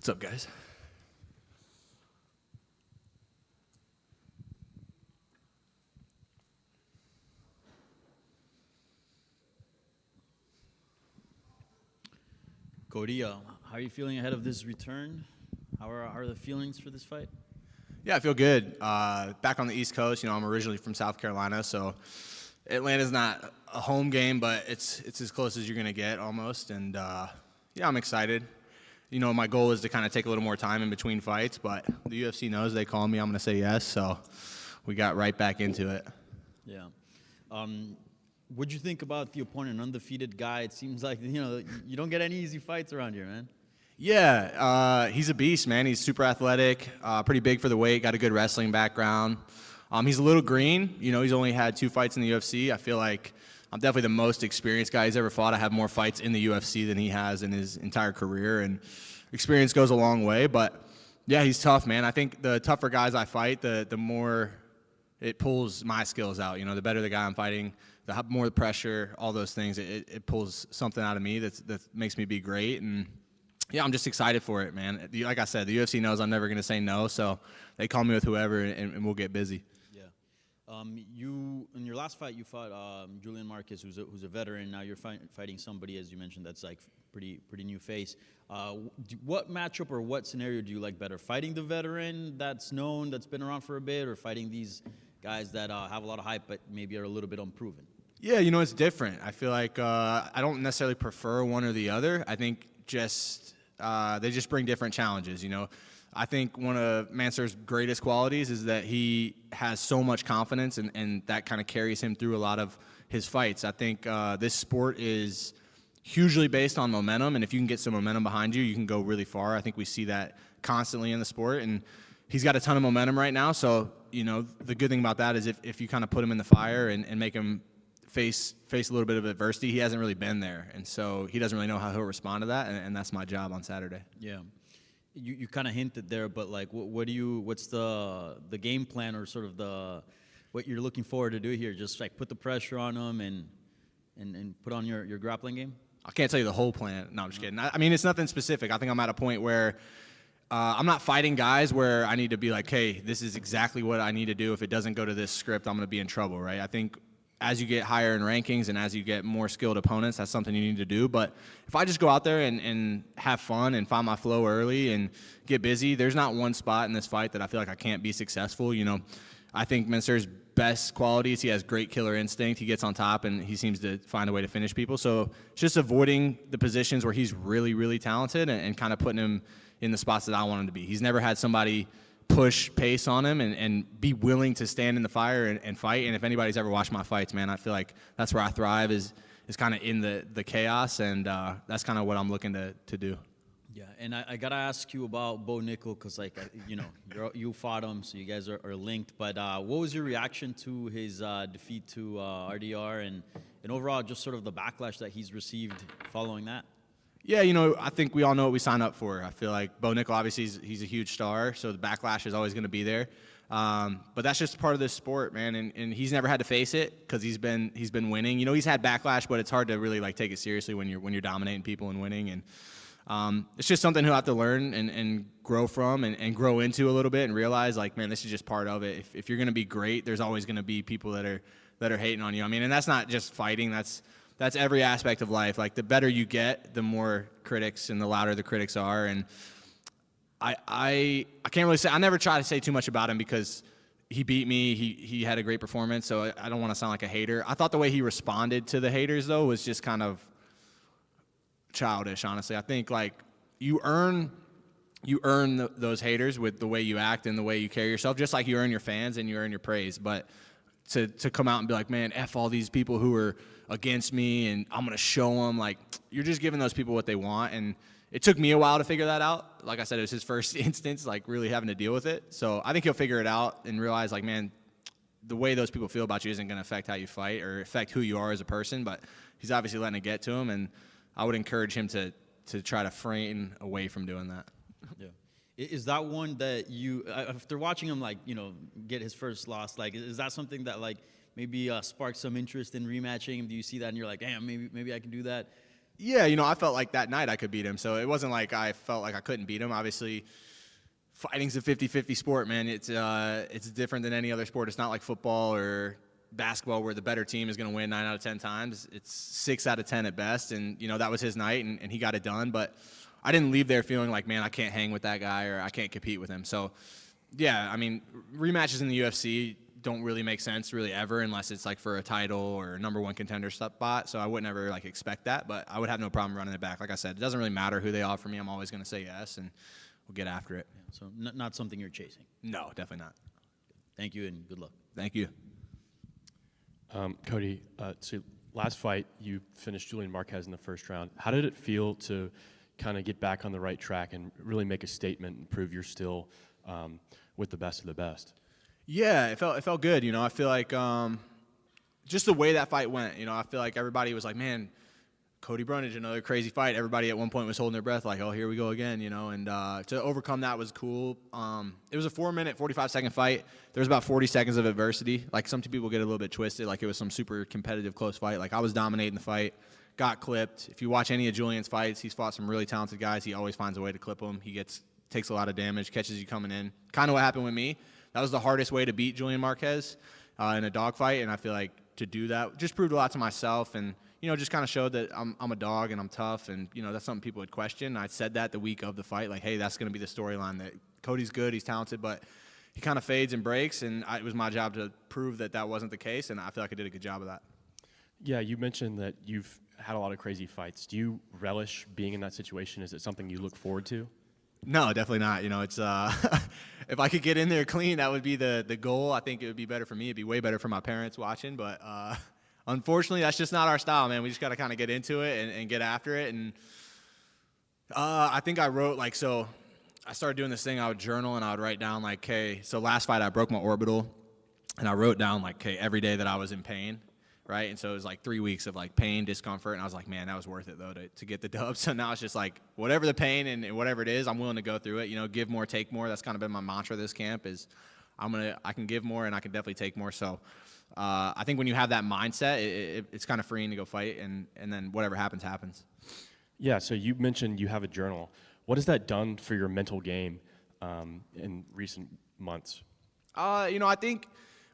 What's up, guys? Cody, how are you feeling ahead of this return? How are the feelings for this fight? Yeah, I feel good. Back on the East Coast, I'm originally from South Carolina, so Atlanta's not a home game, but it's as close as you're gonna get almost. And yeah, I'm excited. My goal is to kind of take a little more time in between fights, but the UFC knows they call me. I'm gonna say yes, so we got right back into it. Yeah. What'd you think about the opponent, undefeated guy? It seems like you don't get any easy fights around here, man. Yeah, he's a beast, man. He's super athletic, pretty big for the weight, got a good wrestling background. He's a little green. He's only had 2 fights in the UFC. I feel like I'm definitely the most experienced guy he's ever fought. I have more fights in the UFC than he has in his entire career, and experience goes a long way. But, yeah, he's tough, man. I think the tougher guys I fight, the more it pulls my skills out. The better the guy I'm fighting, the more the pressure, all those things, it pulls something out of me that makes me be great. And, yeah, I'm just excited for it, man. Like I said, the UFC knows I'm never going to say no, so they call me with whoever, and we'll get busy. You in your last fight, you fought Julian Marquez, who's a veteran. Now you're fighting somebody, as you mentioned, that's like pretty new face. What matchup or what scenario do you like better? Fighting the veteran that's known, that's been around for a bit, or fighting these guys that have a lot of hype but maybe are a little bit unproven? Yeah, it's different. I feel like I don't necessarily prefer one or the other. I think they just bring different challenges. I think one of Mansour's greatest qualities is that he has so much confidence, and that kind of carries him through a lot of his fights. I think this sport is hugely based on momentum, and if you can get some momentum behind you, you can go really far. I think we see that constantly in the sport, and he's got a ton of momentum right now. So, the good thing about that is if you kind of put him in the fire and make him face a little bit of adversity, he hasn't really been there, and so he doesn't really know how he'll respond to that, and that's my job on Saturday. Yeah. You kind of hinted there, but like, what's the game plan, or sort of what you're looking forward to do here? Just like put the pressure on him and put on your grappling game? I can't tell you the whole plan. No, I'm just kidding. I mean, it's nothing specific. I think I'm at a point where I'm not fighting guys where I need to be like, hey, this is exactly what I need to do. If it doesn't go to this script, I'm going to be in trouble, right? I think as you get higher in rankings and as you get more skilled opponents, that's something you need to do. But if I just go out there and have fun and find my flow early and get busy, there's not one spot in this fight that I feel like I can't be successful. I think Mansour's best qualities, he has great killer instinct. He gets on top, and he seems to find a way to finish people. So just avoiding the positions where he's really, really talented and kind of putting him in the spots that I want him to be. He's never had somebody push pace on him and be willing to stand in the fire and fight. And if anybody's ever watched my fights, man, I feel like that's where I thrive is kind of in the chaos, and that's kind of what I'm looking to do. Yeah, and I gotta ask you about Bo Nickel, because you fought him, so you guys are linked. But what was your reaction to his defeat to RDR and overall just sort of the backlash that he's received following that? Yeah, I think we all know what we signed up for. I feel like Bo Nickel, obviously, he's a huge star, so the backlash is always going to be there. But that's just part of this sport, man, and he's never had to face it because he's been winning. He's had backlash, but it's hard to really take it seriously when you're dominating people and winning. And it's just something he'll have to learn and grow from and grow into a little bit and realize, man, this is just part of it. If you're going to be great, there's always going to be people that are hating on you. I mean, and that's not just fighting. That's every aspect of life. Like, the better you get, the more critics and the louder the critics are. And I can't really say, I never try to say too much about him because he beat me. He had a great performance, so I don't want to sound like a hater. I thought the way he responded to the haters, though, was just kind of childish, honestly. I think, you earn those haters with the way you act and the way you carry yourself, just like you earn your fans and you earn your praise. But to come out and be like, man, F all these people who are against me and I'm going to show them, you're just giving those people what they want. And it took me a while to figure that out. Like I said, it was his first instance, really having to deal with it. So I think he'll figure it out and realize, man, the way those people feel about you isn't going to affect how you fight or affect who you are as a person. But he's obviously letting it get to him, and I would encourage him to try to frame away from doing that. Yeah. Is that one that you, after watching him, get his first loss, is that something that, maybe sparked some interest in rematching him? Do you see that and you're like, damn, maybe I can do that? Yeah, I felt like that night I could beat him. So it wasn't like I felt like I couldn't beat him. Obviously, fighting's a 50-50 sport, man. It's different than any other sport. It's not like football or basketball where the better team is going to win 9 out of 10 times. It's 6 out of 10 at best. And, that was his night, and he got it done. But I didn't leave there feeling like, man, I can't hang with that guy or I can't compete with him. So, yeah, I mean, rematches in the UFC don't really make sense really ever unless it's like for a title or a number 1 contender spot. So I would never like expect that, but I would have no problem running it back. Like I said, it doesn't really matter who they offer me. I'm always going to say yes, and we'll get after it. Yeah, so not something you're chasing. No, definitely not. Thank you and good luck. Thank you. Cody, so last fight you finished Julian Marquez in the first round. How did it feel to kind of get back on the right track and really make a statement and prove you're still with the best of the best? Yeah, it felt good. I feel like just the way that fight went. I feel like everybody was like, man, Cody Brundage, another crazy fight. Everybody at one point was holding their breath like, oh, here we go again, and to overcome that was cool. It was a 4-minute, 45-second fight. There was about 40 seconds of adversity. Like some people get a little bit twisted, like it was some super competitive close fight. Like I was dominating the fight, got clipped. If you watch any of Julian's fights, he's fought some really talented guys. He always finds a way to clip them. He takes a lot of damage, catches you coming in. Kind of what happened with me. That was the hardest way to beat Julian Marquez in a dogfight, and I feel like to do that just proved a lot to myself, and just kind of showed that I'm a dog and I'm tough, and that's something people would question. I said that the week of the fight, like, hey, that's going to be the storyline. That Cody's good, he's talented, but he kind of fades and breaks, and it was my job to prove that wasn't the case, and I feel like I did a good job of that. Yeah, you mentioned that you've had a lot of crazy fights. Do you relish being in that situation? Is it something you look forward to? No, definitely not. It's if I could get in there clean, that would be the goal. I think it would be better for me. It'd be way better for my parents watching. But unfortunately, that's just not our style, man. We just got to kind of get into it and get after it. And I think I wrote so I started doing this thing. I would journal and I would write down okay. So last fight I broke my orbital, and I wrote down okay every day that I was in pain. Right, and so it was 3 weeks of pain, discomfort, and I was like, man, that was worth it though to get the dub. So now it's just whatever the pain and whatever it is, I'm willing to go through it. Give more, take more. That's kind of been my mantra this camp is I can give more and I can definitely take more. So I think when you have that mindset, it's kind of freeing to go fight, and then whatever happens, happens. Yeah. So you mentioned you have a journal. What has that done for your mental game in recent months? I think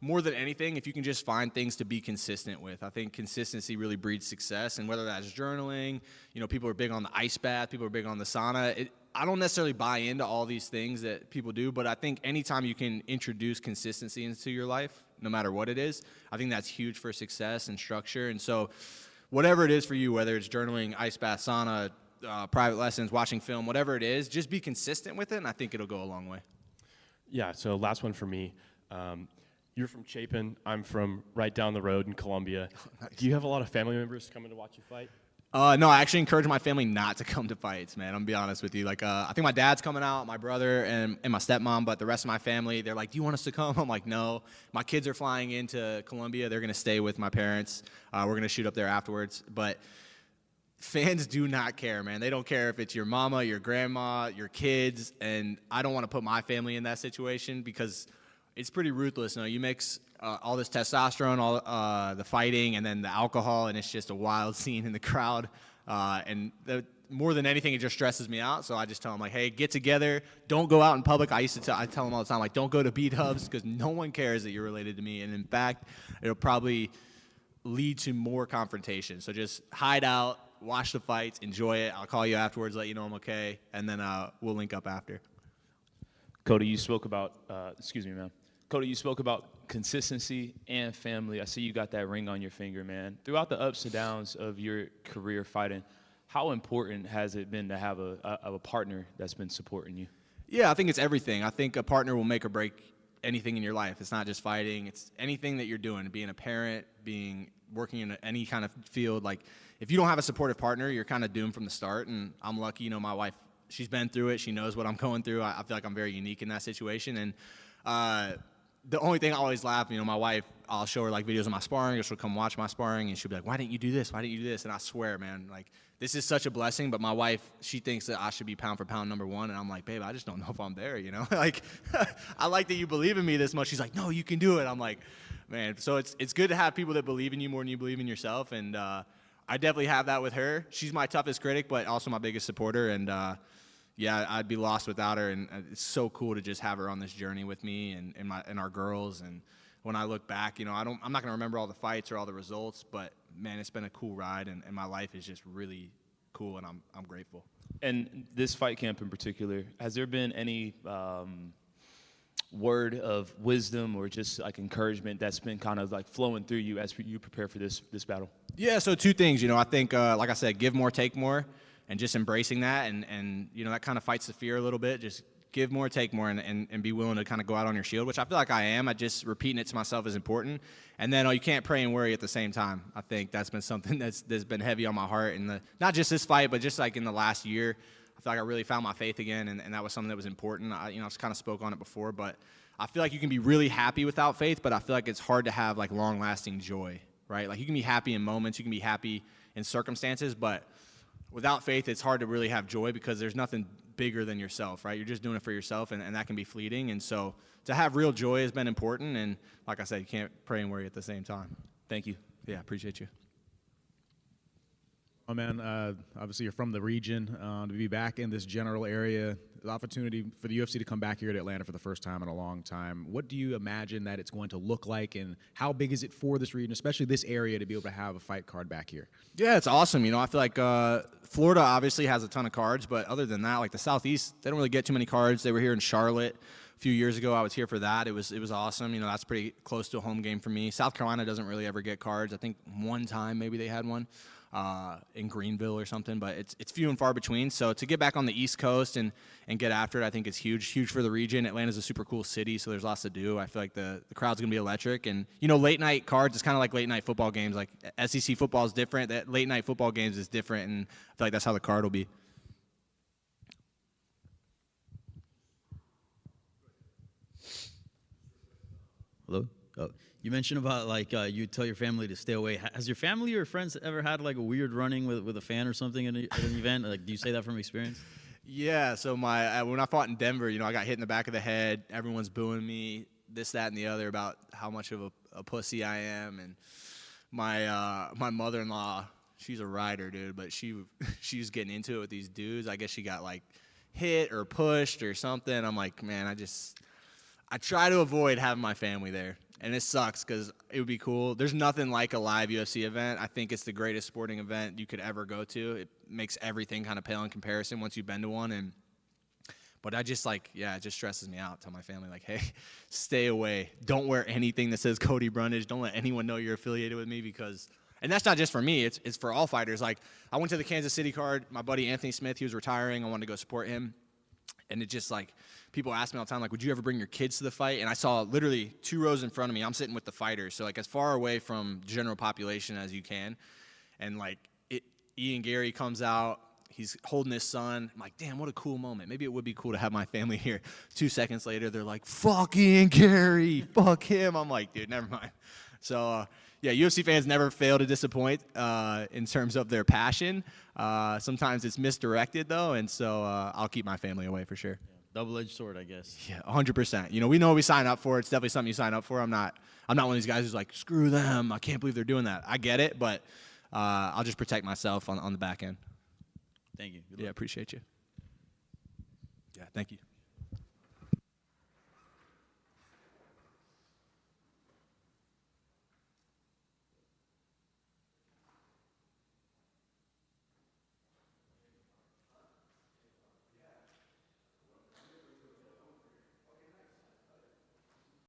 more than anything, if you can just find things to be consistent with, I think consistency really breeds success. And whether that's journaling, people are big on the ice bath, people are big on the sauna. I don't necessarily buy into all these things that people do, but I think anytime you can introduce consistency into your life, no matter what it is, I think that's huge for success and structure. And so whatever it is for you, whether it's journaling, ice bath, sauna, private lessons, watching film, whatever it is, just be consistent with it, and I think it'll go a long way. Yeah, so last one for me. You're from Chapin. I'm from right down the road in Columbia. Nice. Do you have a lot of family members coming to watch you fight? No, I actually encourage my family not to come to fights, man. I'm going to be honest with you. I think my dad's coming out, my brother, and my stepmom, but the rest of my family, they're like, do you want us to come? I'm like, no. My kids are flying into Columbia. They're going to stay with my parents. We're going to shoot up there afterwards. But fans do not care, man. They don't care if it's your mama, your grandma, your kids, and I don't want to put my family in that situation because it's pretty ruthless. You mix all this testosterone, all the fighting, and then the alcohol, and it's just a wild scene in the crowd. More than anything, it just stresses me out. So I just tell them, hey, get together. Don't go out in public. I tell them all the time, don't go to B-dubs because no one cares that you're related to me. And in fact, it'll probably lead to more confrontation. So just hide out, watch the fights, enjoy it. I'll call you afterwards, let you know I'm okay, and then we'll link up after. Cody, you spoke about, excuse me, ma'am. Cody, you spoke about consistency and family. I see you got that ring on your finger, man. Throughout the ups and downs of your career fighting, how important has it been to have a partner that's been supporting you? Yeah, I think it's everything. I think a partner will make or break anything in your life. It's not just fighting. It's anything that you're doing, being a parent, working in any kind of field. If you don't have a supportive partner, you're kind of doomed from the start. And I'm lucky, my wife, she's been through it. She knows what I'm going through. I feel like I'm very unique in that situation. And the only thing I always laugh, my wife, I'll show her videos of my sparring, or she'll come watch my sparring, and she'll be like, why didn't you do this? Why didn't you do this? And I swear, man, this is such a blessing, but my wife, she thinks that I should be pound for pound number one, and I'm like, babe, I just don't know if I'm there, I like that you believe in me this much. She's like, no, you can do it. I'm like, man, so it's good to have people that believe in you more than you believe in yourself, and I definitely have that with her. She's my toughest critic, but also my biggest supporter. And yeah, I'd be lost without her. And it's so cool to just have her on this journey with me and our girls. And when I look back, I'm not going to remember all the fights or all the results, but man, it's been a cool ride, and my life is just really cool, and I'm grateful. And this fight camp in particular, has there been any word of wisdom or just like encouragement that's been kind of like flowing through you as you prepare for this battle? Yeah, so two things. I think, like I said, give more, take more, and just embracing that, and that kind of fights the fear a little bit. Just give more, take more, and be willing to kind of go out on your shield, which I feel like I am. I just repeating it to myself is important. And then you can't pray and worry at the same time. I think that's been something that's been heavy on my heart, not just this fight, but just like in the last year. I feel like I really found my faith again, and that was something that was important. I kind of spoke on it before, but I feel like you can be really happy without faith, but I feel like it's hard to have like long-lasting joy, right? Like you can be happy in moments, you can be happy in circumstances, but without faith, it's hard to really have joy because there's nothing bigger than yourself, right? You're just doing it for yourself, and that can be fleeting. And so to have real joy has been important, and like I said, you can't pray and worry at the same time. Thank you. Yeah, appreciate you. Oh, man, obviously you're from the region. To be back in this general area, the opportunity for the UFC to come back here to Atlanta for the first time in a long time. What do you imagine that it's going to look like, and how big is it for this region, especially this area, to be able to have a fight card back here? Yeah, it's awesome. I feel like Florida obviously has a ton of cards, but other than that, like the Southeast, they don't really get too many cards. They were here in Charlotte a few years ago. I was here for that. It was awesome. That's pretty close to a home game for me. South Carolina doesn't really ever get cards. I think one time maybe they had one. In Greenville or something, but it's few and far between. So to get back on the East Coast and get after it, I think it's huge for the region. Atlanta's a super cool city, so there's lots to do. I feel like the crowd's gonna be electric, and late night cards is kind of like late night football games. Like SEC football is different. That late night football games is different, and I feel like that's how the card will be. Hello? Oh, you mentioned about like you tell your family to stay away. Has your family or friends ever had like a weird running with a fan or something at an event? Like, do you say that from experience? Yeah, so when I fought in Denver, I got hit in the back of the head. Everyone's booing me, this, that, and the other about how much of a pussy I am. And my mother-in-law, she's a rider, dude, but she was getting into it with these dudes. I guess she got like hit or pushed or something. I'm like, man, I try to avoid having my family there. And it sucks because it would be cool. There's nothing like a live UFC event. I think it's the greatest sporting event you could ever go to. It makes everything kind of pale in comparison once you've been to one. But I just it just stresses me out. Tell my family, like, hey, stay away. Don't wear anything that says Cody Brundage. Don't let anyone know you're affiliated with me because – and that's not just for me. It's for all fighters. Like, I went to the Kansas City card. My buddy Anthony Smith, he was retiring. I wanted to go support him. And it just like people ask me all the time, like, would you ever bring your kids to the fight? And I saw literally 2 rows in front of me. I'm sitting with the fighters, so like as far away from general population as you can. And like Ian Gary comes out, he's holding his son. I'm like, damn, what a cool moment. Maybe it would be cool to have my family here. 2 seconds later, they're like, fuck Ian Gary, fuck him. I'm like, dude, never mind. So yeah, UFC fans never fail to disappoint in terms of their passion. Sometimes it's misdirected, though, and so I'll keep my family away for sure. Yeah, double-edged sword, I guess. Yeah, 100%. We know what we sign up for. It's definitely something you sign up for. I'm not one of these guys who's like, screw them. I can't believe they're doing that. I get it, but I'll just protect myself on the back end. Thank you. Good Yeah, luck. appreciate you. Yeah, thank you.